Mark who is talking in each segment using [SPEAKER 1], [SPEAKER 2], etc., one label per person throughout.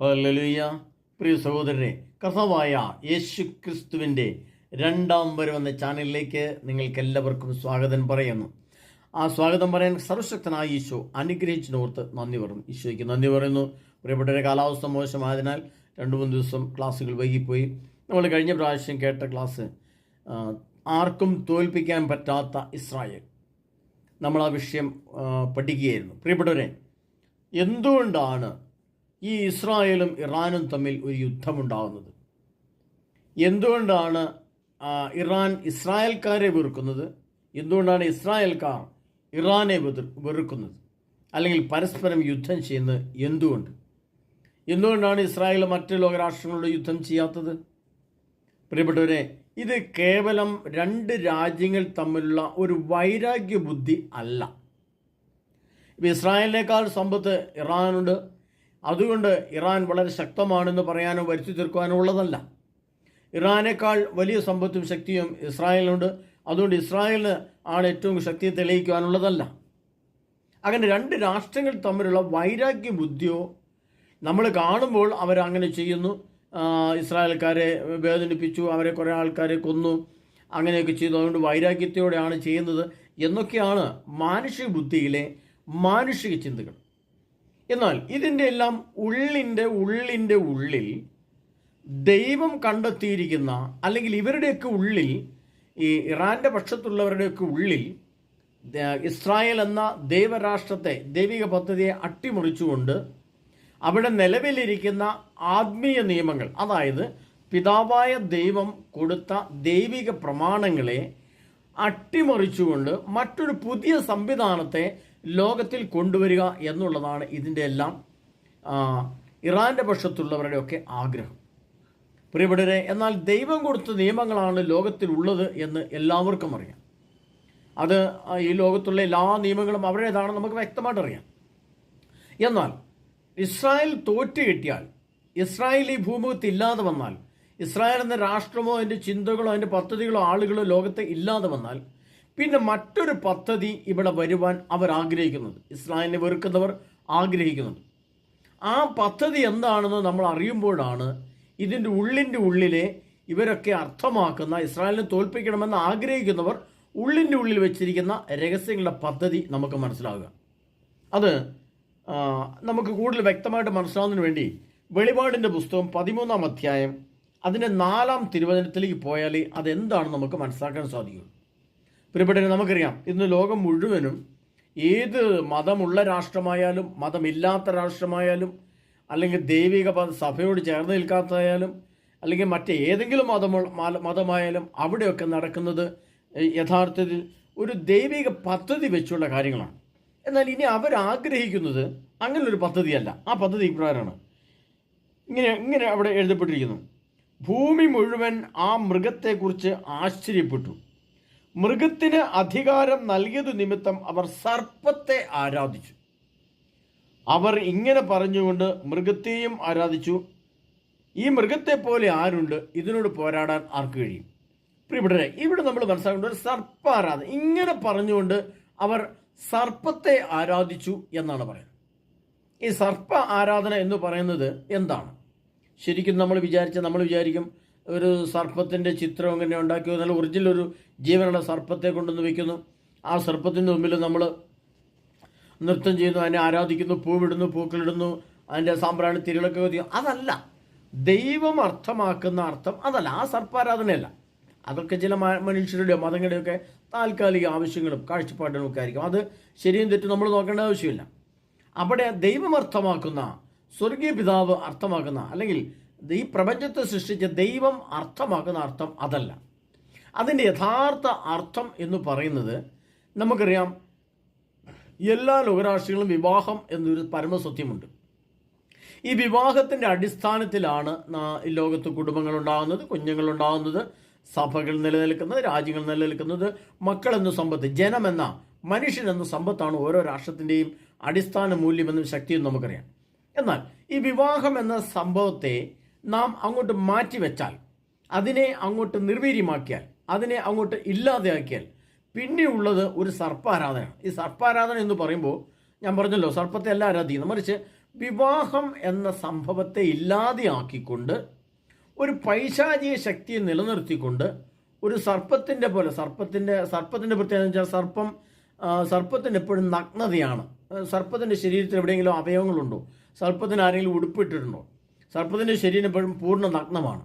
[SPEAKER 1] Hallelujah. പ്രിയ സഹോദരരെ, കർത്താവായ യേശു ക്രിസ്തുവിൻ്റെ രണ്ടാം വരവെന്ന ചാനലിലേക്ക് നിങ്ങൾക്ക് എല്ലാവർക്കും സ്വാഗതം പറയുന്നു. ആ സ്വാഗതം പറയാൻ സർവശക്തനായ ഈശോ അനുഗ്രഹിച്ചിനോർത്ത് നന്ദി പറയുന്നു. ഈശോയ്ക്ക് നന്ദി പറയുന്നു. പ്രിയപ്പെട്ടവരെ, കാലാവസ്ഥ മോശമായതിനാൽ 2-3 ദിവസം ക്ലാസ്സുകൾ വൈകിപ്പോയി. നമ്മൾ കഴിഞ്ഞ പ്രാവശ്യം കേട്ട ക്ലാസ് ആർക്കും തോൽപ്പിക്കാൻ പറ്റാത്ത ഇസ്രായേൽ, നമ്മൾ ആ വിഷയം പഠിക്കുകയായിരുന്നു. പ്രിയപ്പെട്ടവരെ, എന്തുകൊണ്ടാണ് ഈ ഇസ്രായേലും ഇറാനും തമ്മിൽ ഒരു യുദ്ധമുണ്ടാകുന്നത്? എന്തുകൊണ്ടാണ് ഇറാൻ ഇസ്രായേൽക്കാരെ വെറുക്കുന്നത്? എന്തുകൊണ്ടാണ് ഇസ്രായേൽക്കാർ ഇറാനെ വെറുക്കുന്നത്? അല്ലെങ്കിൽ പരസ്പരം യുദ്ധം ചെയ്യുന്നത് എന്തുകൊണ്ടാണ് ഇസ്രായേൽ മറ്റ് ലോകരാഷ്ട്രങ്ങളോട് യുദ്ധം ചെയ്യാത്തത്? പ്രിയപ്പെട്ടവരെ, ഇത് കേവലം 2 രാജ്യങ്ങൾ തമ്മിലുള്ള ഒരു വൈരാഗ്യ ബുദ്ധി അല്ല. ഇപ്പോൾ ഇസ്രായേലിനേക്കാൾ സമ്പത്ത് ഇറാനുണ്ട്, അതുകൊണ്ട് ഇറാൻ വളരെ ശക്തമാണെന്ന് പറയാനോ വരുത്തി തീർക്കാനോ ഉള്ളതല്ല. ഇറാനേക്കാൾ വലിയ സമ്പത്തും ശക്തിയും ഇസ്രായേലിനുണ്ട്, അതുകൊണ്ട് ഇസ്രായേലിന് ആണ് ഏറ്റവും ശക്തിയെ തെളിയിക്കുവാനുള്ളതല്ല. അങ്ങനെ 2 രാഷ്ട്രങ്ങൾ തമ്മിലുള്ള വൈരാഗ്യ ബുദ്ധിയോ നമ്മൾ കാണുമ്പോൾ അവരങ്ങനെ ചെയ്യുന്നു, ഇസ്രായേൽക്കാരെ വേദനിപ്പിച്ചു, അവരെ കുറേ ആൾക്കാരെ കൊന്നു, അങ്ങനെയൊക്കെ ചെയ്തു, അതുകൊണ്ട് വൈരാഗ്യത്തോടെയാണ് ചെയ്യുന്നത് എന്നൊക്കെയാണ് മാനുഷിക ബുദ്ധിയിലെ മാനുഷിക ചിന്തകൾ. എന്നാൽ ഇതിൻ്റെ എല്ലാം ഉള്ളിൻ്റെ ഉള്ളിൽ ദൈവം കണ്ടെത്തിയിരിക്കുന്ന, അല്ലെങ്കിൽ ഇവരുടെയൊക്കെ ഉള്ളിൽ, ഈ ഇറാൻ്റെ പക്ഷത്തുള്ളവരുടെയൊക്കെ ഉള്ളിൽ ഇസ്രായേൽ എന്ന ദൈവരാഷ്ട്രത്തെ, ദൈവിക പദ്ധതിയെ അട്ടിമറിച്ചുകൊണ്ട് അവിടെ നിലവിലിരിക്കുന്ന ആത്മീയ നിയമങ്ങൾ, അതായത് പിതാവായ ദൈവം കൊടുത്ത ദൈവിക പ്രമാണങ്ങളെ അട്ടിമറിച്ചുകൊണ്ട് മറ്റൊരു പുതിയ സംവിധാനത്തെ ലോകത്തിൽ കൊണ്ടുവരിക എന്നുള്ളതാണ് ഇതിൻ്റെ എല്ലാം ഇറാൻ്റെ പക്ഷത്തുള്ളവരുടെയൊക്കെ ആഗ്രഹം. പ്രിയപ്പെട്ടവരെ, എന്നാൽ ദൈവം കൊടുത്ത നിയമങ്ങളാണ് ലോകത്തിലുള്ളത് എന്ന് എല്ലാവർക്കും അറിയാം. അത് ഈ ലോകത്തുള്ള എല്ലാ നിയമങ്ങളും അവരുടേതാണെന്ന് നമുക്ക് വ്യക്തമായിട്ട് അറിയാം. എന്നാൽ ഇസ്രായേൽ തോറ്റു കിട്ടിയാൽ, ഇസ്രായേൽ ഈ ഭൂമുഖത്ത് ഇല്ലാതെ വന്നാൽ, ഇസ്രായേൽ എന്ന രാഷ്ട്രമോ അതിൻ്റെ ചിന്തകളോ അതിൻ്റെ പദ്ധതികളോ ആളുകളോ ലോകത്ത് ഇല്ലാതെ വന്നാൽ, പിന്നെ മറ്റൊരു പദ്ധതി ഇവിടെ വരുവാൻ അവർ ആഗ്രഹിക്കുന്നത്, ഇസ്രായേലിനെ വെറുക്കുന്നവർ ആഗ്രഹിക്കുന്നത്. ആ പദ്ധതി എന്താണെന്ന് നമ്മൾ അറിയുമ്പോഴാണ് ഇതിൻ്റെ ഉള്ളിലെ ഇവരൊക്കെ അർത്ഥമാക്കുന്ന, ഇസ്രായേലിനെ തോൽപ്പിക്കണമെന്ന് ആഗ്രഹിക്കുന്നവർ ഉള്ളിൻ്റെ ഉള്ളിൽ വെച്ചിരിക്കുന്ന രഹസ്യങ്ങളുടെ പദ്ധതി നമുക്ക് മനസ്സിലാകുക. അത് നമുക്ക് കൂടുതൽ വ്യക്തമായിട്ട് മനസ്സിലാവുന്നതിന് വേണ്ടി വെളിപാടിൻ്റെ പുസ്തകം 13-ാം അധ്യായം അതിൻ്റെ 4-ാം തിരുവചനത്തിലേക്ക് പോയാൽ അതെന്താണെന്ന് നമുക്ക് മനസ്സിലാക്കാൻ സാധിക്കും. പ്രിയപ്പെട്ടവരെ, നമുക്കറിയാം, ഇന്ന് ലോകം മുഴുവനും ഏത് മതമുള്ള രാഷ്ട്രമായാലും മതമില്ലാത്ത രാഷ്ട്രമായാലും, അല്ലെങ്കിൽ ദൈവിക സഭയോട് ചേർന്ന് നിൽക്കാത്തതായാലും, അല്ലെങ്കിൽ മറ്റേതെങ്കിലും മതമായാലും അവിടെയൊക്കെ നടക്കുന്നത് യഥാർത്ഥത്തിൽ ഒരു ദൈവിക പദ്ധതി വെച്ചുള്ള കാര്യങ്ങളാണ്. എന്നാൽ ഇനി അവരാഗ്രഹിക്കുന്നത് അങ്ങനൊരു പദ്ധതിയല്ല. ആ പദ്ധതി ഇപ്രകാരമാണ്. ഇങ്ങനെ അവിടെ എഴുതപ്പെട്ടിരിക്കുന്നു: ഭൂമി മുഴുവൻ ആ മൃഗത്തെക്കുറിച്ച് ആശ്ചര്യപ്പെട്ടു. മൃഗത്തിന് അധികാരം നൽകിയത് നിമിത്തം അവർ സർപ്പത്തെ ആരാധിച്ചു. അവർ ഇങ്ങനെ പറഞ്ഞുകൊണ്ട് മൃഗത്തെയും ആരാധിച്ചു. ഈ മൃഗത്തെ പോലെ ആരുണ്ട്? ഇതിനോട് പോരാടാൻ ആർക്ക് കഴിയും? പ്രിയപ്പെട്ടവരെ, ഇവിടെ നമ്മൾ മനസ്സിലാക്കേണ്ട ഒരു സർപ്പാരാധന. ഇങ്ങനെ പറഞ്ഞുകൊണ്ട് അവർ സർപ്പത്തെ ആരാധിച്ചു എന്നാണ് പറയുന്നത്. ഈ സർപ്പ ആരാധന എന്ന് പറയുന്നത് എന്താണ്? ശരിക്കും നമ്മൾ വിചാരിക്കും ഒരു സർപ്പത്തിൻ്റെ ചിത്രം ഇങ്ങനെ ഉണ്ടാക്കി, നല്ല ഒറിജിനൽ ഒരു ജീവനുള്ള സർപ്പത്തെ കൊണ്ടുവന്ന് വയ്ക്കുന്നു, ആ സർപ്പത്തിൻ്റെ മുമ്പിൽ നമ്മൾ നൃത്തം ചെയ്യുന്നു, അതിനെ ആരാധിക്കുന്നു, പൂവിടുന്നു, പൂക്കളിടുന്നു, അതിൻ്റെ സാമ്പ്രാണി തിരികളൊക്കെ കത്തിക്കും. അതല്ല ദൈവം അർത്ഥമാക്കുന്ന അർത്ഥം, അതല്ല. ആ സർപ്പാരാധനയല്ല. അതൊക്കെ ചില മനുഷ്യരുടെയോ മതങ്ങളുടെയൊക്കെ താൽക്കാലിക ആവശ്യങ്ങളും കാഴ്ചപ്പാടുകളും ഒക്കെ ആയിരിക്കും. അത് ശരിയും തെറ്റും നമ്മൾ നോക്കേണ്ട ആവശ്യമില്ല. അവിടെ ദൈവം അർത്ഥമാക്കുന്ന, സ്വർഗീയ പിതാവ് അർത്ഥമാക്കുന്ന, അല്ലെങ്കിൽ ഈ പ്രപഞ്ചത്തെ സൃഷ്ടിച്ച ദൈവം അർത്ഥമാക്കുന്ന അർത്ഥം അതല്ല. അതിൻ്റെ യഥാർത്ഥ അർത്ഥം എന്ന് പറയുന്നത്, നമുക്കറിയാം, എല്ലാ ലോകരാഷ്ട്രങ്ങളിലും വിവാഹം എന്നൊരു പരമസത്യമുണ്ട്. ഈ വിവാഹത്തിൻ്റെ അടിസ്ഥാനത്തിലാണ് ഈ ലോകത്ത് കുടുംബങ്ങളുണ്ടാകുന്നത്, കുഞ്ഞുങ്ങളുണ്ടാകുന്നത്, സഭകൾ നിലനിൽക്കുന്നത്, രാജ്യങ്ങൾ നിലനിൽക്കുന്നത്. മക്കളെന്ന സമ്പത്ത്, ജനമെന്ന മനുഷ്യനെന്ന സമ്പത്താണ് ഓരോ രാഷ്ട്രത്തിൻ്റെയും അടിസ്ഥാന മൂല്യമെന്നും ശക്തിയും നമുക്കറിയാം. എന്നാൽ ഈ വിവാഹം എന്ന സംഭവത്തെ നാം അങ്ങോട്ട് മാറ്റിവെച്ചാൽ, അതിനെ അങ്ങോട്ട് നിർവീര്യമാക്കിയാൽ, അതിനെ അങ്ങോട്ട് ഇല്ലാതെയാക്കിയാൽ, പിന്നെയുള്ളത് ഒരു സർപ്പാരാധനയാണ്. ഈ സർപ്പാരാധന എന്ന് പറയുമ്പോൾ ഞാൻ പറഞ്ഞല്ലോ, സർപ്പത്തെ അല്ല ആരാധിക്കുന്നത്, മറിച്ച് വിവാഹം എന്ന സംഭവത്തെ ഇല്ലാതെയാക്കിക്കൊണ്ട് ഒരു പൈശാചിക ശക്തിയെ നിലനിർത്തിക്കൊണ്ട് ഒരു സർപ്പത്തിൻ്റെ പോലെ സർപ്പത്തിൻ്റെ പ്രത്യേകത എന്ന് വെച്ചാൽ സർപ്പത്തിന് എപ്പോഴും നഗ്നതയാണ്. സർപ്പത്തിൻ്റെ ശരീരത്തിൽ എവിടെയെങ്കിലും അവയവങ്ങളുണ്ടോ? സർപ്പത്തിന് ആരെങ്കിലും ഉടുപ്പിട്ടിട്ടുണ്ടോ? സർപ്പത്തിൻ്റെ ശരീരം എപ്പോഴും പൂർണ്ണ നഗ്നമാണ്.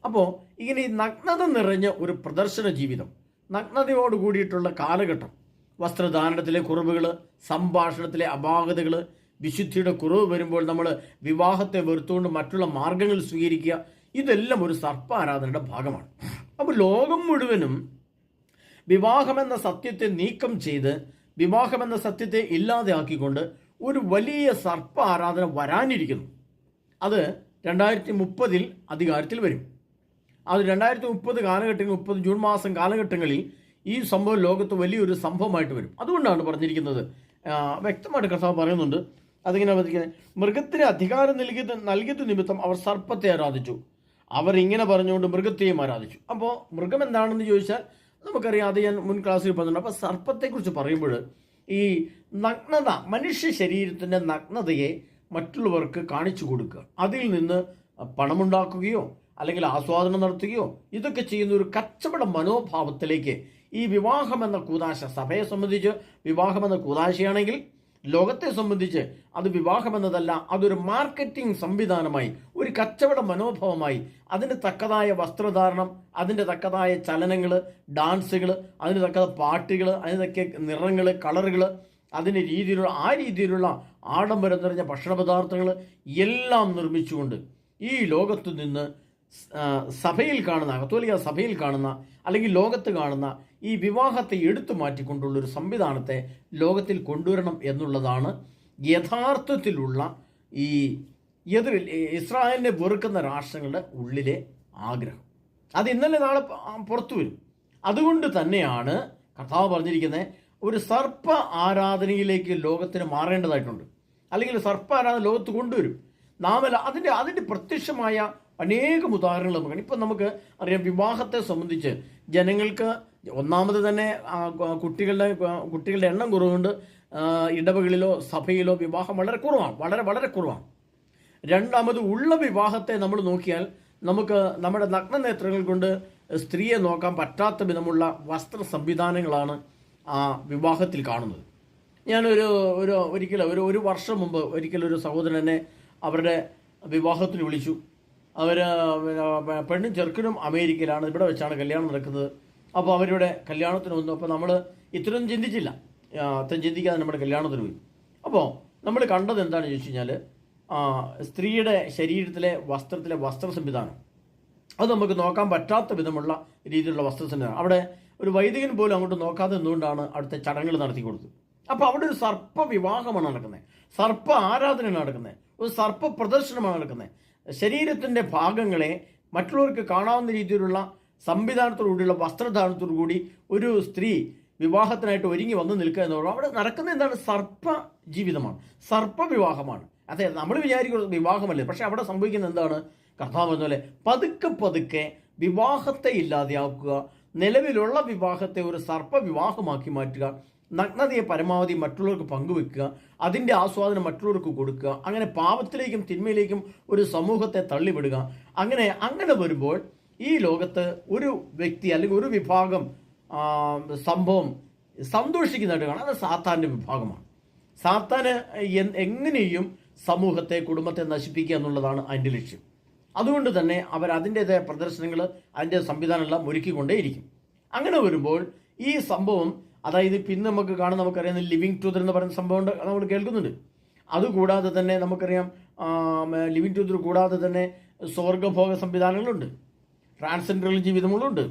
[SPEAKER 1] അപ്പോൾ ഇങ്ങനെ ഈ നഗ്നത നിറഞ്ഞ ഒരു പ്രദർശന ജീവിതം, നഗ്നതയോട് കൂടിയിട്ടുള്ള കാലഘട്ടം, വസ്ത്രധാരണത്തിലെ കുറവുകൾ, സംഭാഷണത്തിലെ അപാകതകൾ, വിശുദ്ധിയുടെ കുറവ് വരുമ്പോൾ നമ്മൾ വിവാഹത്തെ വെറുത്തുകൊണ്ട് മറ്റുള്ള മാർഗങ്ങൾ സ്വീകരിക്കുക, ഇതെല്ലാം ഒരു സർപ്പ ആരാധനയുടെ ഭാഗമാണ്. അപ്പോൾ ലോകം മുഴുവനും വിവാഹമെന്ന സത്യത്തെ നീക്കം ചെയ്ത് വിവാഹമെന്ന സത്യത്തെ ഇല്ലാതെയാക്കിക്കൊണ്ട് ഒരു വലിയ സർപ്പ ആരാധന വരാനിരിക്കുന്നു. അത് 2030 അധികാരത്തിൽ വരും. അത് 2030 കാലഘട്ടങ്ങളിൽ 30 ജൂൺ മാസം കാലഘട്ടങ്ങളിൽ ഈ സംഭവം ലോകത്ത് വലിയൊരു സംഭവമായിട്ട് വരും. അതുകൊണ്ടാണ് പറഞ്ഞിരിക്കുന്നത്, വ്യക്തമായിട്ട് കർത്താവ് പറയുന്നുണ്ട്. അതിങ്ങനെ പറഞ്ഞിരിക്കുന്നത്, മൃഗത്തിന് അധികാരം നൽകിയത് നിമിത്തം അവർ സർപ്പത്തെ ആരാധിച്ചു. അവർ ഇങ്ങനെ പറഞ്ഞുകൊണ്ട് മൃഗത്തെയും ആരാധിച്ചു. അപ്പോൾ മൃഗം എന്താണെന്ന് ചോദിച്ചാൽ നമുക്കറിയാം, അത് ഞാൻ മുൻ ക്ലാസ്സിൽ പറഞ്ഞിട്ടുണ്ട്. അപ്പോൾ സർപ്പത്തെക്കുറിച്ച് പറയുമ്പോൾ ഈ നഗ്നത, മനുഷ്യ ശരീരത്തിൻ്റെ നഗ്നതയെ മറ്റുള്ളവർക്ക് കാണിച്ചു കൊടുക്കുക, അതിൽ നിന്ന് പണമുണ്ടാക്കുകയോ അല്ലെങ്കിൽ ആസ്വാദനം നടത്തുകയോ ഇതൊക്കെ ചെയ്യുന്ന ഒരു കച്ചവട മനോഭാവത്തിലേക്ക് ഈ വിവാഹമെന്ന കൂതാശ, സഭയെ സംബന്ധിച്ച് വിവാഹമെന്ന കൂതാശയാണെങ്കിൽ ലോകത്തെ സംബന്ധിച്ച് അത് വിവാഹമെന്നതല്ല, അതൊരു മാർക്കറ്റിംഗ് സംവിധാനമായി, ഒരു കച്ചവട മനോഭാവമായി, അതിന് തക്കതായ വസ്ത്രധാരണം, അതിൻ്റെ തക്കതായ ചലനങ്ങൾ, ഡാൻസുകൾ, അതിന് തക്കത പാട്ടുകൾ, അതിനൊക്കെ നിറങ്ങൾ, കളറുകൾ, അതിന് രീതിയിലുള്ള ആഡംബരം നിറഞ്ഞ ഭക്ഷണ പദാർത്ഥങ്ങൾ എല്ലാം നിർമ്മിച്ചുകൊണ്ട് ഈ ലോകത്തു നിന്ന് സഭയിൽ കാണുന്ന, കത്തോലിക്ക സഭയിൽ കാണുന്ന അല്ലെങ്കിൽ ലോകത്ത് കാണുന്ന ഈ വിവാഹത്തെ എടുത്തു മാറ്റിക്കൊണ്ടുള്ളൊരു സംവിധാനത്തെ ലോകത്തിൽ കൊണ്ടുവരണം എന്നുള്ളതാണ് യഥാർത്ഥത്തിലുള്ള ഈ ഇസ്രായേലിനെ വെറുക്കുന്ന രാഷ്ട്രങ്ങളുടെ ഉള്ളിലെ ആഗ്രഹം. അത് ഇന്നലെ നാളെ പുറത്തു വരും. അതുകൊണ്ട് തന്നെയാണ് കർത്താവ് പറഞ്ഞിരിക്കുന്നത്, ഒരു സർപ്പ ആരാധനയിലേക്ക് ലോകത്തിന് മാറേണ്ടതായിട്ടുണ്ട്, അല്ലെങ്കിൽ സർപ്പ ആരാധന ലോകത്ത് കൊണ്ടുവരും. നാമല്ല അതിൻ്റെ പ്രത്യക്ഷമായ അനേകം ഉദാഹരണങ്ങൾ നമുക്ക്. ഇപ്പം നമുക്ക് അറിയാം, വിവാഹത്തെ സംബന്ധിച്ച് ജനങ്ങൾക്ക് ഒന്നാമത് തന്നെ കുട്ടികളുടെ എണ്ണം കുറവുണ്ട്. ഇടവകളിലോ സഭയിലോ വിവാഹം വളരെ കുറവാണ്, വളരെ കുറവാണ്. രണ്ടാമത് ഉള്ള വിവാഹത്തെ നമ്മൾ നോക്കിയാൽ നമുക്ക് നമ്മുടെ നഗ്നനേത്രങ്ങൾ കൊണ്ട് സ്ത്രീയെ നോക്കാൻ പറ്റാത്ത വിധമുള്ള വസ്ത്ര സംവിധാനങ്ങളാണ് ആ വിവാഹത്തിൽ കാണുന്നത്. ഒരു വർഷം മുമ്പ് ഒരു സഹോദരൻ എന്നെ അവരുടെ വിവാഹത്തിന് വിളിച്ചു. അവർ പെണ്ണും ചെറുക്കനും അമേരിക്കയിലാണ്, ഇവിടെ വെച്ചാണ് കല്യാണം നടക്കുന്നത്. അപ്പോൾ അവരുടെ കല്യാണത്തിന് വന്നു. അപ്പോൾ നമ്മൾ ഇത്രയൊന്നും ചിന്തിച്ചില്ല, ചിന്തിക്കാതെ നമ്മുടെ കല്യാണത്തിന് പോയി. അപ്പോൾ നമ്മൾ കണ്ടത് എന്താണെന്ന് ചോദിച്ചു കഴിഞ്ഞാൽ, സ്ത്രീയുടെ ശരീരത്തിലെ വസ്ത്ര സംവിധാനം അത് നമുക്ക് നോക്കാൻ പറ്റാത്ത വിധമുള്ള രീതിയിലുള്ള വസ്ത്ര സംവിധാനം. അവിടെ ഒരു വൈദികൻ പോലും അങ്ങോട്ട് നോക്കാതെ എന്തുകൊണ്ടാണ് അവിടുത്തെ ചടങ്ങുകൾ നടത്തി കൊടുത്തത്. അപ്പോൾ അവിടെ ഒരു സർപ്പ വിവാഹമാണ് നടക്കുന്നത്, സർപ്പ ആരാധനയാണ് നടക്കുന്നത്, ഒരു സർപ്പ പ്രദർശനമാണ് നടക്കുന്നത്. ശരീരത്തിൻ്റെ ഭാഗങ്ങളെ മറ്റുള്ളവർക്ക് കാണാവുന്ന രീതിയിലുള്ള സംവിധാനത്തോടുകൂടിയുള്ള വസ്ത്രധാരണത്തോടു കൂടി ഒരു സ്ത്രീ വിവാഹത്തിനായിട്ട് ഒരുങ്ങി വന്ന് നിൽക്കുക എന്ന് പറയുമ്പോൾ അവിടെ നടക്കുന്ന എന്താണ്? സർപ്പ ജീവിതമാണ്, സർപ്പ വിവാഹമാണ്. അതെ, നമ്മൾ വിചാരിക്കുന്നത് വിവാഹമല്ലേ, പക്ഷെ അവിടെ സംഭവിക്കുന്നത് എന്താണ്? കർത്താവ് പറഞ്ഞ പോലെ പതുക്കെ വിവാഹത്തെ ഇല്ലാതെയാക്കുക, നിലവിലുള്ള വിവാഹത്തെ ഒരു സർപ്പ വിവാഹമാക്കി മാറ്റുക, നഗ്നതയെ പരമാവധി മറ്റുള്ളവർക്ക് പങ്കുവെക്കുക, അതിൻ്റെ ആസ്വാദനം മറ്റുള്ളവർക്ക് കൊടുക്കുക, അങ്ങനെ പാപത്തിലേക്കും തിന്മയിലേക്കും ഒരു സമൂഹത്തെ തള്ളിവിടുക. അങ്ങനെ വരുമ്പോൾ ഈ ലോകത്ത് ഒരു വ്യക്തി അല്ലെങ്കിൽ ഒരു വിഭാഗം സംഭവം സന്തോഷിക്കുന്നതായിട്ട് കാണാം. അത് സാത്താൻ്റെ വിഭാഗമാണ്. സാത്താന് എങ്ങനെയും സമൂഹത്തെ, കുടുംബത്തെ നശിപ്പിക്കുക എന്നുള്ളതാണ് അതിൻ്റെ ലക്ഷ്യം. അതുകൊണ്ട് തന്നെ അവർ അതിൻ്റെതായ പ്രദർശനങ്ങൾ, അതിൻ്റെ സംവിധാനമെല്ലാം ഒരുക്കിക്കൊണ്ടേയിരിക്കും. അങ്ങനെ വരുമ്പോൾ ഈ സംഭവം, അതായത് പിന്നെ നമുക്കറിയാം ലിവിങ് ടുഗദർ എന്ന് പറയുന്ന സംഭവം നമ്മൾ കേൾക്കുന്നുണ്ട്. അതുകൂടാതെ തന്നെ നമുക്കറിയാം ലിവിങ് ടുഗദർ കൂടാതെ തന്നെ സ്വർഗഭോഗ സംവിധാനങ്ങളുണ്ട്, ട്രാൻസ്ജെൻഡർ ജീവിതങ്ങളുണ്ട്.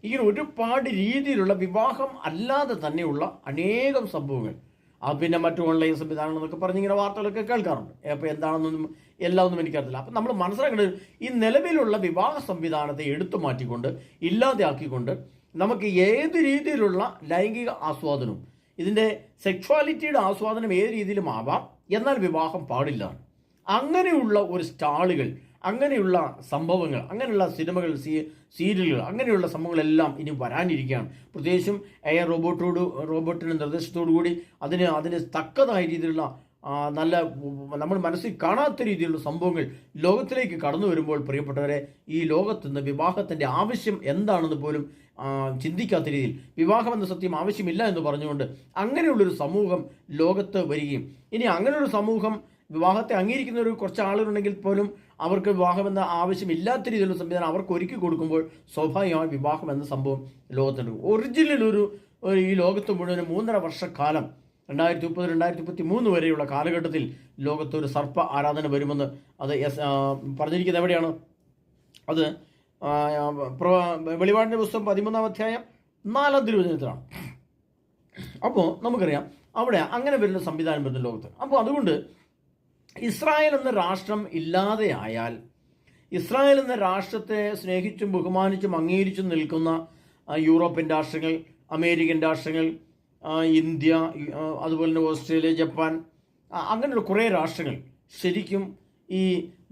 [SPEAKER 1] ഇങ്ങനെ ഒരുപാട് രീതിയിലുള്ള വിവാഹം അല്ലാതെ തന്നെയുള്ള അനേകം സംഭവങ്ങൾ, പിന്നെ മറ്റു ഓൺലൈൻ സംവിധാനങ്ങൾ എന്നൊക്കെ പറഞ്ഞിങ്ങനെ വാർത്തകളൊക്കെ കേൾക്കാറുണ്ട്. അപ്പോൾ എന്താണെന്നൊന്നും എല്ലാമൊന്നും എനിക്കറിയില്ല. അപ്പം നമ്മൾ മനസ്സിലാക്കേണ്ടത്, ഈ നിലവിലുള്ള വിവാഹ സംവിധാനത്തെ എടുത്തു മാറ്റിക്കൊണ്ട് ഇല്ലാതെയാക്കിക്കൊണ്ട് നമുക്ക് ഏത് രീതിയിലുള്ള ലൈംഗിക ആസ്വാദനവും, ഇതിൻ്റെ സെക്ഷ്വാലിറ്റിയുടെ ആസ്വാദനം ഏത് രീതിയിലും ആവാം, എന്നാൽ വിവാഹം പാടില്ല. അങ്ങനെയുള്ള ഒരു സ്റ്റാളുകൾ, അങ്ങനെയുള്ള സംഭവങ്ങൾ, അങ്ങനെയുള്ള സിനിമകൾ, സീരിയലുകൾ, അങ്ങനെയുള്ള സംഭവങ്ങളെല്ലാം ഇനി വരാനിരിക്കുകയാണ്. പ്രത്യേകിച്ചും AI റോബോട്ടിൻ്റെ നിർദ്ദേശത്തോടു കൂടി അതിന് തക്കതായ രീതിയിലുള്ള നല്ല നമ്മൾ മനസ്സിൽ കാണാത്ത രീതിയിലുള്ള സംഭവങ്ങൾ ലോകത്തിലേക്ക് കടന്നു വരുമ്പോൾ പ്രിയപ്പെട്ടവരെ, ഈ ലോകത്ത് നിന്ന് വിവാഹത്തിൻ്റെ ആവശ്യം എന്താണെന്ന് പോലും ചിന്തിക്കാത്ത രീതിയിൽ വിവാഹം എന്ന സത്യം ആവശ്യമില്ല എന്ന് പറഞ്ഞുകൊണ്ട് അങ്ങനെയുള്ളൊരു സമൂഹം ലോകത്ത് വരികയും, ഇനി അങ്ങനെയൊരു സമൂഹം വിവാഹത്തെ അംഗീകരിക്കുന്ന ഒരു കുറച്ച് ആളുകളുണ്ടെങ്കിൽ പോലും അവർക്ക് വിവാഹം എന്ന ആവശ്യമില്ലാത്ത രീതിയിലുള്ള സംവിധാനം അവർക്ക് ഒരുക്കി കൊടുക്കുമ്പോൾ സ്വാഭാവികമായി വിവാഹം എന്ന സംഭവം ലോകത്തുണ്ട്. ഒറിജിനൽ ഈ ലോകത്ത് മുഴുവൻ 3.5 വർഷക്കാലം 2030-2033 വരെയുള്ള കാലഘട്ടത്തിൽ ലോകത്ത് ഒരു സർപ്പ ആരാധന വരുമെന്ന് അത് പറഞ്ഞിരിക്കുന്നത് എവിടെയാണ്? അത് വെളിപാടിൻ്റെ പുസ്തകം 13-ാം അധ്യായം 4-ാം തിരുവചനത്തിലാണ്. അപ്പോൾ നമുക്കറിയാം അവിടെ അങ്ങനെ വരുന്ന സംവിധാനം വരുന്ന ലോകത്ത്. അപ്പോൾ അതുകൊണ്ട് ഇസ്രായേൽ എന്ന രാഷ്ട്രം ഇല്ലാതെയായാൽ, ഇസ്രായേൽ എന്ന രാഷ്ട്രത്തെ സ്നേഹിച്ചും ബഹുമാനിച്ചും അംഗീകരിച്ചും നിൽക്കുന്ന യൂറോപ്യൻ രാഷ്ട്രങ്ങൾ, അമേരിക്കൻ രാഷ്ട്രങ്ങൾ, ഇന്ത്യ, അതുപോലെ തന്നെ ഓസ്ട്രേലിയ, ജപ്പാൻ, അങ്ങനെയുള്ള കുറേ രാഷ്ട്രങ്ങൾ ശരിക്കും ഈ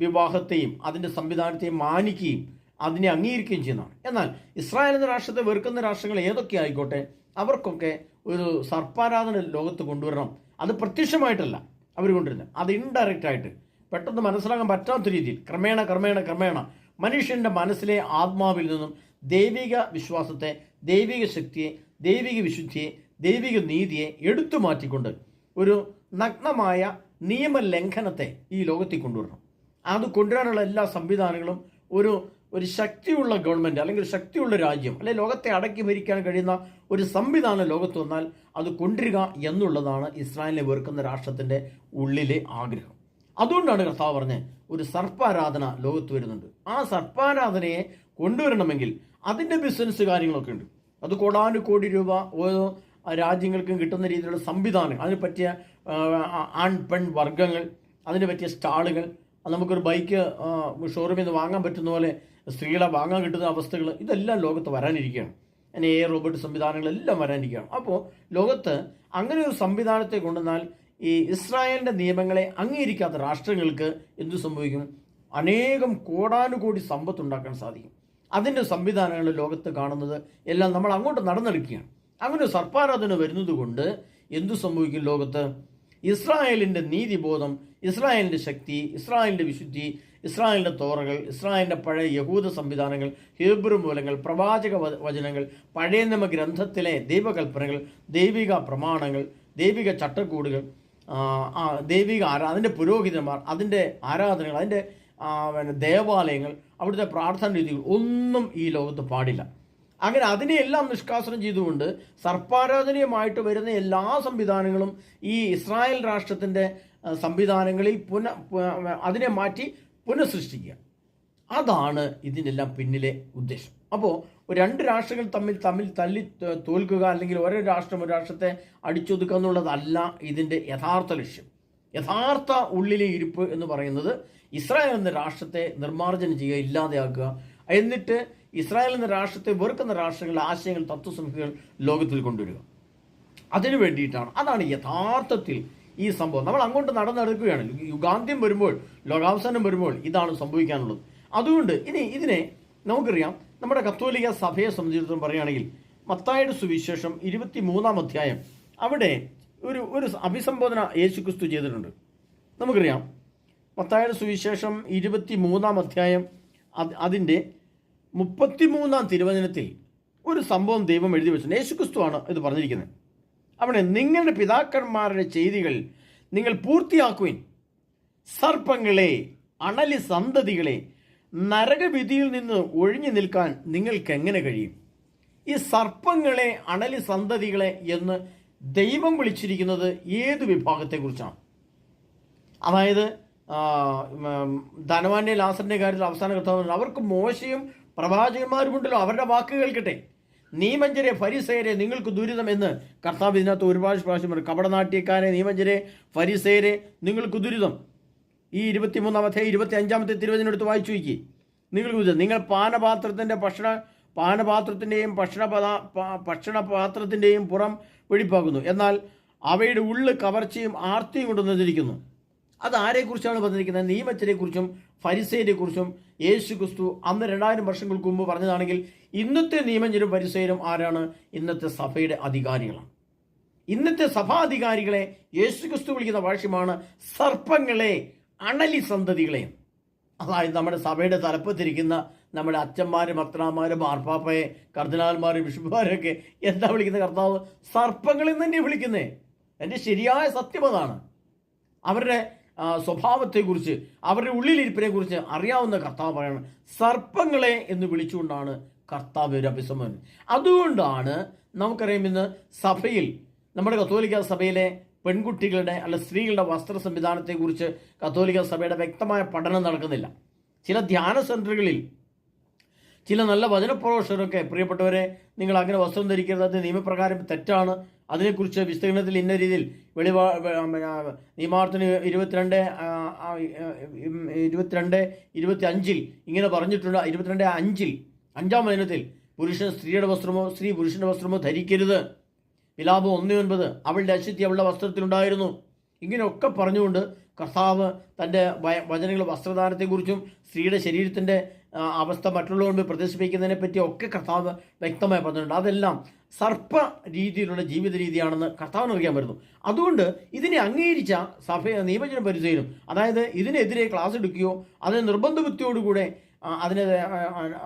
[SPEAKER 1] വിവാഹത്തെയും അതിൻ്റെ സംവിധാനത്തെയും മാനിക്കുകയും അതിനെ അംഗീകരിക്കുകയും ചെയ്യുന്നതാണ്. എന്നാൽ ഇസ്രായേൽ എന്ന രാഷ്ട്രത്തെ വെറുക്കുന്ന രാഷ്ട്രങ്ങൾ ഏതൊക്കെ ആയിക്കോട്ടെ, അവർക്കൊക്കെ ഒരു സർപ്പാരാധന ലോകത്ത് കൊണ്ടുവരണം. അത് പ്രത്യക്ഷമായിട്ടല്ല അവർ കൊണ്ടുവരുന്നത്, അത് ഇൻഡയറക്റ്റ് ആയിട്ട് പെട്ടെന്ന് മനസ്സിലാക്കാൻ പറ്റാത്ത രീതിയിൽ ക്രമേണ മനുഷ്യൻ്റെ മനസ്സിലെ ആത്മാവിൽ നിന്നും ദൈവിക വിശ്വാസത്തെ, ദൈവിക ശക്തിയെ, ദൈവിക വിശുദ്ധിയെ, ദൈവിക നീതിയെ എടുത്തു മാറ്റിക്കൊണ്ട് ഒരു നഗ്നമായ നിയമലംഘനത്തെ ഈ ലോകത്തിൽ കൊണ്ടുവരണം. അത് കൊണ്ടുവരാനുള്ള എല്ലാ സംവിധാനങ്ങളും ഒരു ശക്തിയുള്ള ഗവൺമെൻറ് അല്ലെങ്കിൽ ശക്തിയുള്ള രാജ്യം അല്ലെങ്കിൽ ലോകത്തെ അടക്കി ഭരിക്കാൻ കഴിയുന്ന ഒരു സംവിധാനം ലോകത്ത് വന്നാൽ അത് കൊണ്ടുവരിക എന്നുള്ളതാണ് ഇസ്രായേലിനെ വെറുക്കുന്ന രാഷ്ട്രത്തിൻ്റെ ഉള്ളിലെ ആഗ്രഹം. അതുകൊണ്ടാണ് കർത്താവ് പറഞ്ഞത് ഒരു സർപ്പാരാധന ലോകത്ത് വരുന്നുണ്ട്. ആ സർപ്പാരാധനയെ കൊണ്ടുവരണമെങ്കിൽ അതിൻ്റെ ബിസിനസ് കാര്യങ്ങളൊക്കെ ഉണ്ട്. അത് കോടാനുകോടി രൂപ ഓരോ രാജ്യങ്ങൾക്കും കിട്ടുന്ന രീതിയിലുള്ള സംവിധാനം, അതിന് പറ്റിയ ആൺ പെൺ വർഗ്ഗങ്ങൾ, അതിന് പറ്റിയ സ്റ്റാളുകൾ, നമുക്കൊരു ബൈക്ക് ഷോറൂമിൽ നിന്ന് വാങ്ങാൻ പറ്റുന്ന പോലെ സ്ത്രീകളെ വാങ്ങാൻ കിട്ടുന്ന അവസ്ഥകൾ, ഇതെല്ലാം ലോകത്ത് വരാനിരിക്കുകയാണ്. അങ്ങനെ റോബോട്ട് സംവിധാനങ്ങളെല്ലാം വരാനിരിക്കുകയാണ്. അപ്പോൾ ലോകത്ത് അങ്ങനെ ഒരു സംവിധാനത്തെ കൊണ്ടുവന്നാൽ ഈ ഇസ്രായേലിൻ്റെ നിയമങ്ങളെ അംഗീകരിക്കാത്ത രാഷ്ട്രങ്ങൾക്ക് എന്തു സംഭവിക്കും? അനേകം കോടാനുകോടി സമ്പത്ത് ഉണ്ടാക്കാൻ സാധിക്കും. അതിൻ്റെ സംവിധാനങ്ങൾ ലോകത്ത് കാണുന്നത് എല്ലാം നമ്മൾ അങ്ങോട്ട് നടന്നെടുക്കുകയാണ്. അങ്ങനെ സർപ്പാരാധന വരുന്നത് കൊണ്ട് എന്തു സംഭവിക്കും? ലോകത്ത് ഇസ്രായേലിൻ്റെ നീതിബോധം, ഇസ്രായേലിൻ്റെ ശക്തി, ഇസ്രായേലിൻ്റെ വിശുദ്ധി, ഇസ്രായേലിൻ്റെ തോറകൾ, ഇസ്രായേലിൻ്റെ പഴയ യഹൂദ സംവിധാനങ്ങൾ, ഹീബ്രു മൂലങ്ങൾ, പ്രവാചക വചനങ്ങൾ, പഴയ നിയമ ഗ്രന്ഥത്തിലെ ദൈവകൽപ്പനകൾ, ദൈവിക പ്രമാണങ്ങൾ, ദൈവിക ചട്ടക്കൂടുകൾ, ദൈവിക അതിൻ്റെ പുരോഹിതന്മാർ, അതിൻ്റെ ആരാധനകൾ, അതിൻ്റെ ദേവാലയങ്ങൾ, അവിടുത്തെ പ്രാർത്ഥന രീതികൾ ഒന്നും ഈ ലോകത്ത് പാടില്ല. അങ്ങനെ അതിനെയെല്ലാം നിഷ്കാസനം ചെയ്തുകൊണ്ട് സർപ്പാരാധനയുമായിട്ട് വരുന്ന എല്ലാ സംവിധാനങ്ങളും ഈ ഇസ്രായേൽ രാഷ്ട്രത്തിൻ്റെ സംവിധാനങ്ങളിൽ അതിനെ മാറ്റി പുനഃസൃഷ്ടിക്കുക. അതാണ് ഇതിനെല്ലാം പിന്നിലെ ഉദ്ദേശം. അപ്പോൾ രണ്ട് രാഷ്ട്രങ്ങൾ തമ്മിൽ തല്ലി തോൽക്കുക അല്ലെങ്കിൽ ഒരു രാഷ്ട്രത്തെ അടിച്ചൊതുക്കുക എന്നുള്ളതല്ല ഇതിൻ്റെ യഥാർത്ഥ ലക്ഷ്യം. യഥാർത്ഥ ഉള്ളിലെ ഇരിപ്പ് എന്ന് പറയുന്നത് ഇസ്രായേൽ എന്ന രാഷ്ട്രത്തെ നിർമ്മാർജ്ജനം ചെയ്യുക, ഇല്ലാതെയാക്കുക. എന്നിട്ട് ഇസ്രായേൽ എന്ന രാഷ്ട്രത്തെ വെറുക്കുന്ന രാഷ്ട്രങ്ങളുടെ ആശയങ്ങൾ, തത്വസംഹിതകൾ ലോകത്തിൽ കൊണ്ടുവരിക. അതിനു വേണ്ടിയിട്ടാണ്. അതാണ് യഥാർത്ഥത്തിൽ ഈ സംഭവം. നമ്മൾ അങ്ങോട്ട് നടന്നെടുക്കുകയാണ്. യുഗാന്ത്യം വരുമ്പോൾ, ലോകാവസാനം വരുമ്പോൾ ഇതാണ് സംഭവിക്കാനുള്ളത്. അതുകൊണ്ട് ഇതിനെ നമുക്കറിയാം. നമ്മുടെ കത്തോലിക്ക സഭയെ സംബന്ധിച്ചിടത്തോളം പറയുകയാണെങ്കിൽ മത്തായിയുടെ സുവിശേഷം 23-ാം അധ്യായം അവിടെ ഒരു അഭിസംബോധന യേശുക്രിസ്തു ചെയ്തിട്ടുണ്ട്. നമുക്കറിയാം മത്തായിയുടെ സുവിശേഷം 23-ാം അധ്യായം അതിൻ്റെ 33-ാം തിരുവചനത്തിൽ ഒരു സംഭവം ദൈവം എഴുതി വെച്ചിട്ടുണ്ട്. യേശുക്രിസ്തുവാണ് ഇത് പറഞ്ഞിരിക്കുന്നത്. അവിടെ നിങ്ങളുടെ പിതാക്കന്മാരുടെ ചെയ്തികൾ നിങ്ങൾ പൂർത്തിയാക്കുവിൻ. സർപ്പങ്ങളെ, അണലി സന്തതികളെ, നരകവിധിയിൽ നിന്ന് ഒഴിഞ്ഞു നിൽക്കാൻ നിങ്ങൾക്ക് എങ്ങനെ കഴിയും? ഈ സർപ്പങ്ങളെ, അണലി സന്തതികളെ എന്ന് ദൈവം വിളിച്ചിരിക്കുന്നത് ഏത് വിഭാഗത്തെക്കുറിച്ചാണ്? അതായത് ധനവാന്റെ ലാസറിന്റെ കാര്യത്തിൽ അവസാന കർത്താവ് അവർക്ക് മോശയും പ്രവാചകന്മാരുമുണ്ടല്ലോ, അവരുടെ വാക്ക് കേൾക്കട്ടെ. നിയമജ്ഞരെ, ഫരിസേയരെ, നിങ്ങൾക്ക് ദുരിതം എന്ന് കർത്താവ് ഇതിനകത്ത് ഒരുപാട് പ്രാവശ്യം പറയും. കപടനാട്യക്കാരെ, നിയമജ്ഞരെ, ഫരിസേയരെ, നിങ്ങൾക്ക് ദുരിതം. ഈ 23-ാം അധ്യായം 25-ാമത്തെ തിരുവചനം എടുത്ത് വായിച്ചു നോക്കി. നിങ്ങൾക്ക് ദുരിതം. നിങ്ങൾ പാനപാത്രത്തിൻ്റെയും ഭക്ഷണപാത്രത്തിൻ്റെയും പുറം വെടിപ്പാക്കുന്നു, എന്നാൽ അവയുടെ ഉള്ള് കവർച്ചയും ആർത്തിയും കൊണ്ടുവന്നിരിക്കുന്നു. അത് ആരെക്കുറിച്ചാണ് പറഞ്ഞിരിക്കുന്നത്? നിയമജ്ഞരെക്കുറിച്ചും ഫരിസേയരെക്കുറിച്ചും യേശു ക്രിസ്തു അന്ന് 2000 വർഷങ്ങൾക്ക് മുമ്പ് പറഞ്ഞതാണെങ്കിൽ ഇന്നത്തെ നിയമജ്ഞരും ഫരിസേയരും ആരാണ്? ഇന്നത്തെ സഭയുടെ അധികാരികളാണ്. ഇന്നത്തെ സഭാധികാരികളെ യേശുക്രിസ്തു വിളിക്കുന്ന ഭാഷ്യമാണ് സർപ്പങ്ങളെ, അണലി സന്തതികളെ. അതായത് നമ്മുടെ സഭയുടെ തലപ്പത്തിരിക്കുന്ന നമ്മുടെ അച്ഛന്മാരും മെത്രാന്മാരും മാർപ്പാപ്പയെ കർദിനാൾമാരും ബിഷപ്പുമാരൊക്കെ എന്താ വിളിക്കുന്ന കർത്താവ്? സർപ്പങ്ങളിൽ തന്നെ വിളിക്കുന്നേ. എൻ്റെ ശരിയായ സത്യം അതാണ്. അവരുടെ സ്വഭാവത്തെക്കുറിച്ച്, അവരുടെ ഉള്ളിലിരിപ്പിനെ കുറിച്ച് അറിയാവുന്ന കർത്താവ് പറയണം സർപ്പങ്ങളെ എന്ന് വിളിച്ചുകൊണ്ടാണ് കർത്താവ് ഒരു അഭിസംബോധന. അതുകൊണ്ടാണ് നമുക്കറിയാം ഇന്ന് സഭയിൽ, നമ്മുടെ കത്തോലിക്ക സഭയിലെ പെൺകുട്ടികളുടെ അല്ല സ്ത്രീകളുടെ വസ്ത്ര സംവിധാനത്തെക്കുറിച്ച് കത്തോലിക്ക സഭയുടെ വ്യക്തമായ പഠനം നടക്കുന്നില്ല. ചില ധ്യാന സെൻ്ററുകളിൽ ചില നല്ല വചനപ്രഘോഷകരൊക്കെ പ്രിയപ്പെട്ടവരെ നിങ്ങൾ അങ്ങനെ വസ്ത്രം ധരിക്കരുത്, അത് നിയമപ്രകാരം തെറ്റാണ്, അതിനെക്കുറിച്ച് വിസ്തീർണത്തിൽ ഇന്ന രീതിയിൽ നിയമാവർത്തനം 22:25 ഇങ്ങനെ പറഞ്ഞിട്ടുണ്ട്. 22:5 5-ാം വചനത്തിൽ പുരുഷൻ സ്ത്രീയുടെ വസ്ത്രമോ സ്ത്രീ പുരുഷന്റെ വസ്ത്രമോ ധരിക്കരുത്. വിലാപം 1:9 അവളുടെ അശുദ്ധി അവളുടെ വസ്ത്രത്തിലുണ്ടായിരുന്നു. ഇങ്ങനെയൊക്കെ പറഞ്ഞുകൊണ്ട് കർത്താവ് തൻ്റെ വചനങ്ങൾ വസ്ത്രദാനത്തെക്കുറിച്ചും സ്ത്രീയുടെ ശരീരത്തിൻ്റെ അവസ്ഥ മറ്റുള്ളവർ പ്രദർശിപ്പിക്കുന്നതിനെ പറ്റിയൊക്കെ കർത്താവ് വ്യക്തമായി പറഞ്ഞിട്ടുണ്ട്. അതെല്ലാം സർപ്പ രീതിയിലുള്ള ജീവിത രീതിയാണെന്ന് കർത്താവിന് അറിയാൻ വരുന്നു. അതുകൊണ്ട് ഇതിനെ അംഗീകരിച്ച നിയമജന പരിചയനും, അതായത് ഇതിനെതിരെ ക്ലാസ് എടുക്കുകയോ അതിനെ നിർബന്ധ ബുദ്ധിയോടുകൂടെ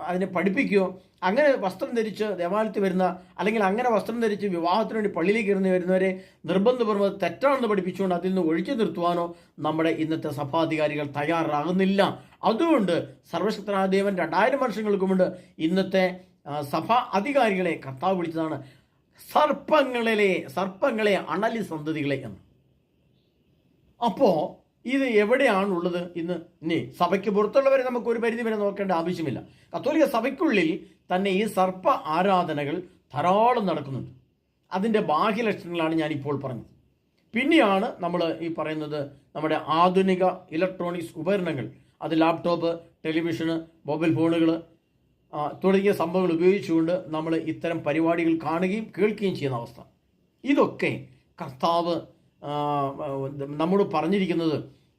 [SPEAKER 1] അതിനെ പഠിപ്പിക്കുകയോ അങ്ങനെ വസ്ത്രം ധരിച്ച് ദേവാലയത്തിൽ വരുന്ന അല്ലെങ്കിൽ അങ്ങനെ വസ്ത്രം ധരിച്ച് വിവാഹത്തിന് വേണ്ടി പള്ളിയിലേക്ക് വരുന്നവരെ നിർബന്ധപൂർവ്വം തെറ്റാണെന്ന് പഠിപ്പിച്ചുകൊണ്ട് അതിൽ നിന്ന് ഒഴിച്ചു നിർത്തുവാനോ നമ്മുടെ ഇന്നത്തെ സഭാധികാരികൾ തയ്യാറാകുന്നില്ല. അതുകൊണ്ട് സർവശക്തനായ ദേവൻ 2000 വർഷങ്ങൾക്ക് മുമ്പ് ഇന്നത്തെ സഭാ അധികാരികളെ കർത്താവ് വിളിച്ചതാണ് സർപ്പങ്ങളെ അണലി സന്തതികളെ എന്ന്. അപ്പോൾ ഇത് എവിടെയാണുള്ളത് ഇന്ന്? ഇനി സഭയ്ക്ക് പുറത്തുള്ളവരെ നമുക്ക് ഒരു പരിധി വരെ നോക്കേണ്ട ആവശ്യമില്ല. കത്തോലിക്ക സഭയ്ക്കുള്ളിൽ തന്നെ ഈ സർപ്പ ആരാധനകൾ ധാരാളം നടക്കുന്നുണ്ട്. അതിൻ്റെ ബാഹ്യലക്ഷണങ്ങളാണ് ഞാനിപ്പോൾ പറഞ്ഞത്. പിന്നെയാണ് നമ്മൾ ഈ പറയുന്നത് നമ്മുടെ ആധുനിക ഇലക്ട്രോണിക്സ് ഉപകരണങ്ങൾ, അത് ലാപ്ടോപ്പ്, ടെലിവിഷന്, മൊബൈൽ ഫോണുകൾ തുടങ്ങിയ സംഭവങ്ങൾ ഉപയോഗിച്ചുകൊണ്ട് നമ്മൾ ഇത്തരം പരിപാടികൾ കാണുകയും കേൾക്കുകയും ചെയ്യുന്ന അവസ്ഥ. ഇതൊക്കെ കർത്താവ് നമ്മോട് പറഞ്ഞിരിക്കുന്നത്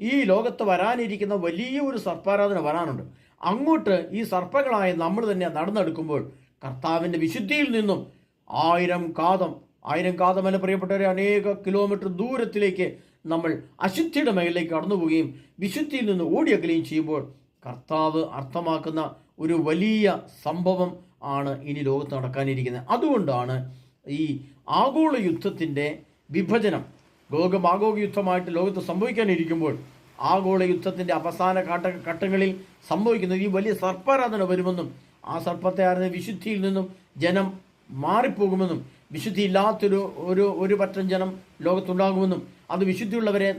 [SPEAKER 1] ഈ ലോകത്ത് വരാനിരിക്കുന്ന വലിയ ഒരു സർപ്പാരാധന വരാനുണ്ട്. അങ്ങോട്ട് ഈ സർപ്പങ്ങളായ നമ്മൾ തന്നെ നടന്നെടുക്കുമ്പോൾ കർത്താവിൻ്റെ വിശുദ്ധിയിൽ നിന്നും 1000 കാതമല്ല പ്രിയപ്പെട്ടവരെ, അനേക കിലോമീറ്റർ ദൂരത്തിലേക്ക് നമ്മൾ അശുദ്ധിയുടെ മേഖലയിലേക്ക് കടന്നു പോവുകയും വിശുദ്ധിയിൽ നിന്ന് ഓടിയകലുകയും ചെയ്യുമ്പോൾ കർത്താവ് അർത്ഥമാക്കുന്ന ഒരു വലിയ സംഭവം ആണ് ഇനി ലോകത്ത് നടക്കാനിരിക്കുന്നത്. അതുകൊണ്ടാണ് ഈ ആഗോള യുദ്ധത്തിൻ്റെ വിഭജനം, ഗോഗ യുദ്ധമായിട്ട് ലോകത്ത് സംഭവിക്കാനിരിക്കുമ്പോൾ ആഗോള യുദ്ധത്തിൻ്റെ അവസാന ഘട്ടങ്ങളിൽ സംഭവിക്കുന്നത് ഈ വലിയ സർപ്പാരാധന വരുമെന്നും ആ സർപ്പത്തെ ആരാധന വിശുദ്ധിയിൽ നിന്നും ജനം മാറിപ്പോകുമെന്നും വിശുദ്ധിയില്ലാത്തൊരു പറ്റം ജനം ലോകത്തുണ്ടാകുമെന്നും അത് വിശുദ്ധിയുള്ളവരെ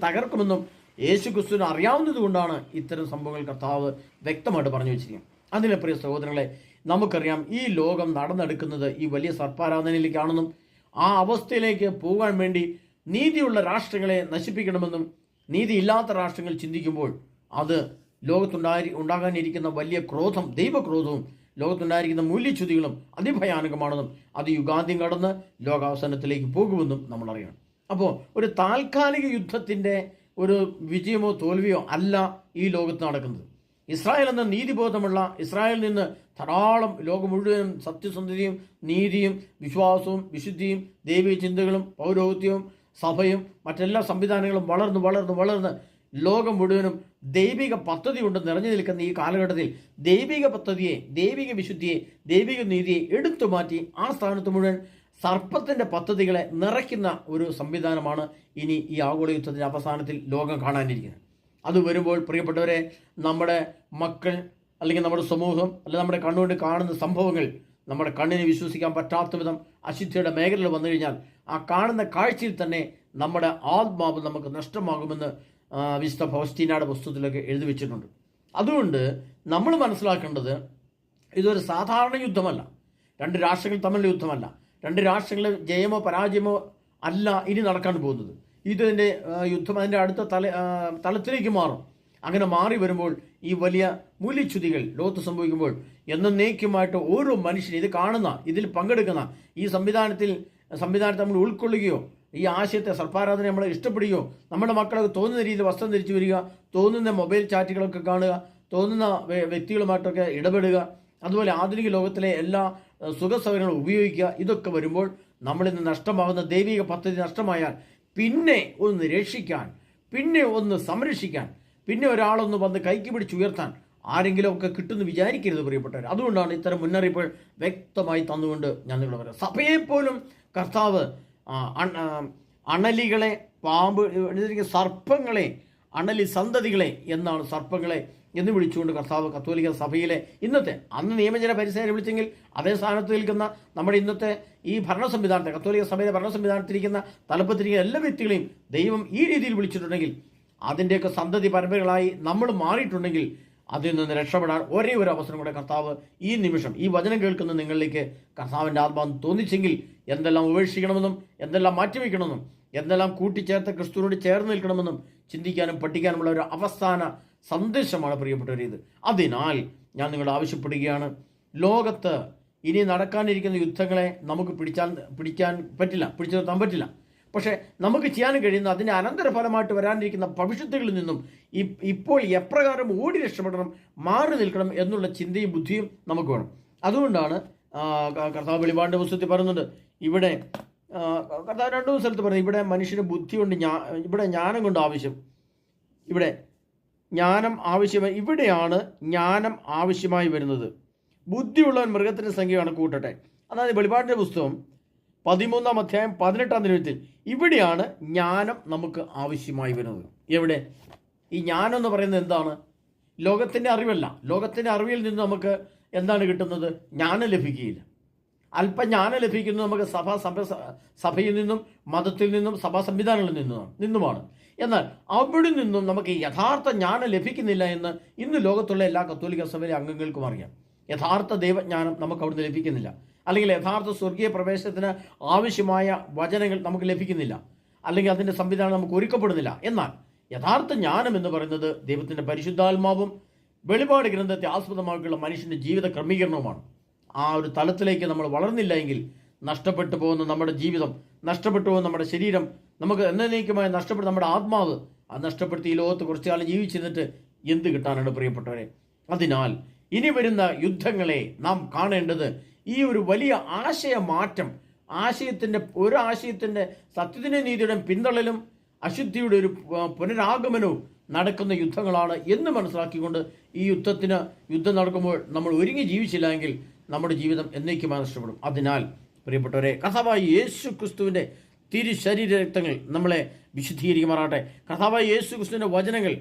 [SPEAKER 1] തകർക്കുമെന്നും യേശു ക്രിസ്തുവിന് അറിയാവുന്നത് കൊണ്ടാണ് ഇത്തരം സംഭവങ്ങൾ കർത്താവ് വ്യക്തമായിട്ട് പറഞ്ഞു വെച്ചിരിക്കുന്നത്. അതിനെ പ്രിയ സഹോദരങ്ങളെ, നമുക്കറിയാം ഈ ലോകം നടന്നെടുക്കുന്നത് ഈ വലിയ സർപ്പാരാധനയിലേക്കാണെന്നും ആ അവസ്ഥയിലേക്ക് പോകാൻ വേണ്ടി നീതിയുള്ള രാഷ്ട്രങ്ങളെ നശിപ്പിക്കണമെന്നും നീതിയില്ലാത്ത രാഷ്ട്രങ്ങൾ ചിന്തിക്കുമ്പോൾ അത് ഉണ്ടാകാനിരിക്കുന്ന വലിയ ക്രോധം, ദൈവക്രോധവും ലോകത്തുണ്ടായിരിക്കുന്ന മൂല്യച്യുതികളും അതിഭയാനകമാണെന്നും അത് യുഗാന്ത്യം കടന്ന് ലോകാവസാനത്തിലേക്ക് പോകുമെന്നും നമ്മൾ അറിയണം. അപ്പോൾ ഒരു താൽക്കാലിക യുദ്ധത്തിൻ്റെ ഒരു വിജയമോ തോൽവിയോ അല്ല ഈ ലോകത്ത് നടക്കുന്നത്. ഇസ്രായേൽ എന്ന നീതിബോധമുള്ള ഇസ്രായേലിൽ നിന്ന് ധാരാളം ലോകം മുഴുവനും സത്യസന്ധതയും നീതിയും വിശ്വാസവും വിശുദ്ധിയും ദൈവിക ചിന്തകളും പൗരോഹിത്യവും സഭയും മറ്റെല്ലാ സംവിധാനങ്ങളും വളർന്ന് ലോകം മുഴുവനും ദൈവിക പദ്ധതി കൊണ്ട് നിറഞ്ഞു നിൽക്കുന്ന ഈ കാലഘട്ടത്തിൽ ദൈവിക പദ്ധതിയെ, ദൈവിക വിശുദ്ധിയെ, ദൈവിക നീതിയെ എടുത്തു മാറ്റി ആ സ്ഥാനത്ത് മുഴുവൻ സർപ്പത്തിൻ്റെ പദ്ധതികളെ നിറയ്ക്കുന്ന ഒരു സംവിധാനമാണ് ഇനി ഈ ആഗോള യുദ്ധത്തിൻ്റെ അവസാനത്തിൽ ലോകം കാണാനിരിക്കുന്നത്. അത് വരുമ്പോൾ പ്രിയപ്പെട്ടവരെ, നമ്മുടെ മക്കൾ അല്ലെങ്കിൽ നമ്മുടെ സമൂഹം അല്ലെങ്കിൽ നമ്മുടെ കണ്ണുകൊണ്ട് കാണുന്ന സംഭവങ്ങൾ നമ്മുടെ കണ്ണിന് വിശ്വസിക്കാൻ പറ്റാത്ത വിധം അശുദ്ധിയുടെ മേഖലയിൽ വന്നു കഴിഞ്ഞാൽ ആ കാണുന്ന കാഴ്ചയിൽ തന്നെ നമ്മുടെ ആത്മാവ് നമുക്ക് നഷ്ടമാകുമെന്ന് വിശുദ്ധ ഫൗസ്റ്റീനയുടെ പുസ്തകത്തിലൊക്കെ എഴുതി വെച്ചിട്ടുണ്ട്. അതുകൊണ്ട് നമ്മൾ മനസ്സിലാക്കേണ്ടത് ഇതൊരു സാധാരണ യുദ്ധമല്ല, 2 രാഷ്ട്രങ്ങൾ തമ്മിലുള്ള യുദ്ധമല്ല, 2 രാഷ്ട്രങ്ങൾ ജയമോ പരാജയമോ അല്ല ഇനി നടക്കാൻ പോകുന്നത്. ഇതിൻ്റെ യുദ്ധം അതിൻ്റെ അടുത്ത തലത്തിലേക്ക് മാറും. അങ്ങനെ മാറി വരുമ്പോൾ ഈ വലിയ മൂല്യച്യുതികൾ ലോകത്ത് സംഭവിക്കുമ്പോൾ എന്നേക്കുമായിട്ട് ഓരോ മനുഷ്യനും ഇത് കാണുന്ന, ഇതിൽ പങ്കെടുക്കുന്ന ഈ സംവിധാനത്തെ നമ്മൾ ഉൾക്കൊള്ളുകയോ ഈ ആശയത്തെ സർപ്പാരാധന നമ്മൾ ഇഷ്ടപ്പെടുകയോ നമ്മുടെ മക്കളൊക്കെ തോന്നുന്ന രീതിയിൽ വസ്ത്രം ധരിച്ചു വരിക, തോന്നുന്ന മൊബൈൽ ചാറ്റുകളൊക്കെ കാണുക, തോന്നുന്ന വ്യക്തികളുമായിട്ടൊക്കെ ഇടപെടുക, അതുപോലെ ആധുനിക ലോകത്തിലെ എല്ലാ സുഖസൗകര്യങ്ങളും ഉപയോഗിക്കുക, ഇതൊക്കെ വരുമ്പോൾ നമ്മളിൽ നിന്ന് നഷ്ടമാകുന്ന ദൈവിക പദ്ധതി നഷ്ടമായാൽ പിന്നെ ഒന്ന് രക്ഷിക്കാൻ, പിന്നെ ഒന്ന് സംരക്ഷിക്കാൻ, പിന്നെ ഒരാളൊന്ന് വന്ന് കൈക്ക് പിടിച്ചുയർത്താൻ ആരെങ്കിലും ഒക്കെ കിട്ടുമെന്ന് വിചാരിക്കരുത് പ്രിയപ്പെട്ടവർ. അതുകൊണ്ടാണ് ഇത്തരം മുന്നറിയിപ്പുകൾ വ്യക്തമായി തന്നുകൊണ്ട് ഞാൻ നിങ്ങളെ പറയാം. സഭയെപ്പോലും കർത്താവ് അണലികളെ, പാമ്പ്, സർപ്പങ്ങളെ, അണലി സന്തതികളെ എന്നാണ്, സർപ്പങ്ങളെ എന്ന് വിളിച്ചുകൊണ്ട് കർത്താവ് കത്തോലിക്ക സഭയിലെ ഇന്നത്തെ, അന്ന് നിയമജന പരിസരം വിളിച്ചെങ്കിൽ അതേ സ്ഥാനത്ത് നിൽക്കുന്ന നമ്മുടെ ഇന്നത്തെ ഈ ഭരണ സംവിധാനത്തെ, കത്തോലിക്ക സഭയിലെ ഭരണ സംവിധാനത്തിരിക്കുന്ന തലപ്പത്തിരിക്കുന്ന എല്ലാ വ്യക്തികളെയും ദൈവം ഈ രീതിയിൽ വിളിച്ചിട്ടുണ്ടെങ്കിൽ, അതിൻ്റെയൊക്കെ സന്തതി പരമ്പരകളായി നമ്മൾ മാറിയിട്ടുണ്ടെങ്കിൽ അതിൽ നിന്ന് രക്ഷപ്പെടാൻ ഒരേ ഒരു അവസരം കൂടെ കർത്താവ് ഈ നിമിഷം ഈ വചനം കേൾക്കുന്ന നിങ്ങളിലേക്ക് കർത്താവിൻ്റെ ആത്മാവ് തോന്നിച്ചെങ്കിൽ എന്തെല്ലാം ഉപേക്ഷിക്കണമെന്നും എന്തെല്ലാം മാറ്റിവെക്കണമെന്നും എന്തെല്ലാം കൂട്ടിച്ചേർത്ത് ക്രിസ്തുവിനോട് ചേർന്ന് നിൽക്കണമെന്നും ചിന്തിക്കാനും പഠിക്കാനുമുള്ള ഒരു അവസാന സന്ദേശമാണ് പ്രിയപ്പെട്ടവരേത്. അതിനാൽ ഞാൻ നിങ്ങളോട് ആവശ്യപ്പെടുകയാണ്, ലോകത്ത് ഇനി നടക്കാനിരിക്കുന്ന യുദ്ധങ്ങളെ നമുക്ക് പിടിക്കാൻ പറ്റില്ല, പിടിച്ചു നിർത്താൻ പറ്റില്ല. പക്ഷേ നമുക്ക് ചെയ്യാൻ കഴിയുന്ന അതിൻ്റെ അനന്തരഫലമായിട്ട് വരാനിരിക്കുന്ന ഭവിഷ്യത്തുകളിൽ നിന്നും ഇപ്പോൾ എപ്രകാരം ഓടി രക്ഷപ്പെടണം, മാറി നിൽക്കണം എന്നുള്ള ചിന്തയും ബുദ്ധിയും നമുക്ക് വേണം. അതുകൊണ്ടാണ് കർത്താവ് വെളിപാടിൻ്റെ പുസ്തകത്തിൽ പറയുന്നുണ്ട്, ഇവിടെ കർത്താവ് 2 സ്ഥലത്ത് പറയുന്നത്, ഇവിടെ മനുഷ്യന് ബുദ്ധി കൊണ്ട് ഇവിടെ ജ്ഞാനം കൊണ്ട് ആവശ്യം, ഇവിടെ ജ്ഞാനം ആവശ്യമായി, ഇവിടെയാണ് ജ്ഞാനം ആവശ്യമായി വരുന്നത്. ബുദ്ധിയുള്ളവൻ മൃഗത്തിൻ്റെ സംഖ്യ കണക്കൂട്ടട്ടെ. അതായത് വെളിപാടിൻ്റെ പുസ്തകം 13-ാം അധ്യായം 18-ാം തിരുവചനത്തിൽ ഇവിടെയാണ് ജ്ഞാനം നമുക്ക് ആവശ്യമായി വരുന്നത്. എവിടെ? ഈ ജ്ഞാനം എന്ന് പറയുന്നത് എന്താണ്? ലോകത്തിൻ്റെ അറിവല്ല. ലോകത്തിൻ്റെ അറിവിൽ നിന്ന് നമുക്ക് എന്താണ് കിട്ടുന്നത്? ജ്ഞാനം ലഭിക്കുകയില്ല. അല്പജ്ഞാനം ലഭിക്കുന്നത് നമുക്ക് സഭയിൽ നിന്നും മതത്തിൽ നിന്നും സഭാ സംവിധാനങ്ങളിൽ നിന്നുമാണ്. എന്നാൽ അവിടെ നിന്നും നമുക്ക് യഥാർത്ഥ ജ്ഞാനം ലഭിക്കുന്നില്ല എന്ന് ഇന്ന് ലോകത്തുള്ള എല്ലാ കത്തോലിക്ക സഭയിലെ അംഗങ്ങൾക്കും അറിയാം. യഥാർത്ഥ ദൈവജ്ഞാനം നമുക്ക് അവിടുന്ന് ലഭിക്കുന്നില്ല, അല്ലെങ്കിൽ യഥാർത്ഥ സ്വർഗീയ പ്രവേശനത്തിന് ആവശ്യമായ വചനങ്ങൾ നമുക്ക് ലഭിക്കുന്നില്ല, അല്ലെങ്കിൽ അതിൻ്റെ സംവിധാനം നമുക്ക് ഒരുക്കപ്പെടുന്നില്ല. എന്നാൽ യഥാർത്ഥ ജ്ഞാനം എന്ന് പറയുന്നത് ദൈവത്തിൻ്റെ പരിശുദ്ധാത്മാവും വെളിപാട് ഗ്രന്ഥത്തെ ആസ്പദമാക്കിയുള്ള മനുഷ്യൻ്റെ ജീവിത ക്രമീകരണവുമാണ്. ആ ഒരു തലത്തിലേക്ക് നമ്മൾ വളർന്നില്ല എങ്കിൽ നഷ്ടപ്പെട്ടു പോകുന്ന നമ്മുടെ ജീവിതം, നഷ്ടപ്പെട്ടു പോകുന്ന നമ്മുടെ ശരീരം, നമുക്ക് എന്നേക്കുമായി നഷ്ടപ്പെട്ട നമ്മുടെ ആത്മാവ്, അത് നഷ്ടപ്പെടുത്തി ഈ ലോകത്ത് കുറച്ചു കാലം ജീവിച്ചിരുന്നിട്ട് എന്ത് കിട്ടാനാണ് പ്രിയപ്പെട്ടവരെ? അതിനാൽ ഇനി വരുന്ന യുദ്ധങ്ങളെ നാം കാണേണ്ടത് ഈ ഒരു വലിയ ആശയമാറ്റം, ആശയത്തിൻ്റെ സത്യത്തിൻ്റെ നീതിയുടെ പിന്തള്ളലും അശുദ്ധിയുടെ ഒരു പുനരാഗമനവും നടക്കുന്ന യുദ്ധങ്ങളാണ് എന്ന് മനസ്സിലാക്കിക്കൊണ്ട് ഈ യുദ്ധം നടക്കുമ്പോൾ നമ്മൾ ഒരുങ്ങി ജീവിച്ചില്ല എങ്കിൽ നമ്മുടെ ജീവിതം എന്നേക്കുമായി നഷ്ടപ്പെടും. അതിനാൽ പ്രിയപ്പെട്ടവരെ, കർത്താവായ യേശു ക്രിസ്തുവിൻ്റെ തിരുശരീര രക്തങ്ങൾ നമ്മളെ വിശുദ്ധീകരിക്കുമാറാകട്ടെ. കർത്താവായ യേശു ക്രിസ്തുവിൻ്റെ വചനങ്ങൾ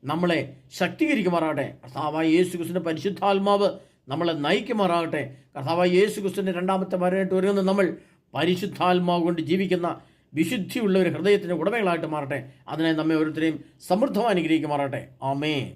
[SPEAKER 1] നമ്മളെ ശക്തീകരിക്കുമാറാകട്ടെ. കർത്താവായ യേശു ക്രിസ്തുവിൻ്റെ പരിശുദ്ധാത്മാവ് നമ്മളെ നയിക്കുമാറാകട്ടെ. കർത്താവായ യേശു ക്രിസ്തുവിൻ്റെ 2ാമത്തെ വരവായിട്ട് ഒരുങ്ങുന്ന നമ്മൾ പരിശുദ്ധാത്മാവ് കൊണ്ട് ജീവിക്കുന്ന വിശുദ്ധിയുള്ള ഒരു ഹൃദയത്തിൻ്റെ ഉടമകളായിട്ട് മാറട്ടെ. അതിനെ നമ്മെ ഓരോരുത്തരെയും സമൃദ്ധമായി അനുഗ്രഹിക്കുമാറാകട്ടെ. ആമേൻ.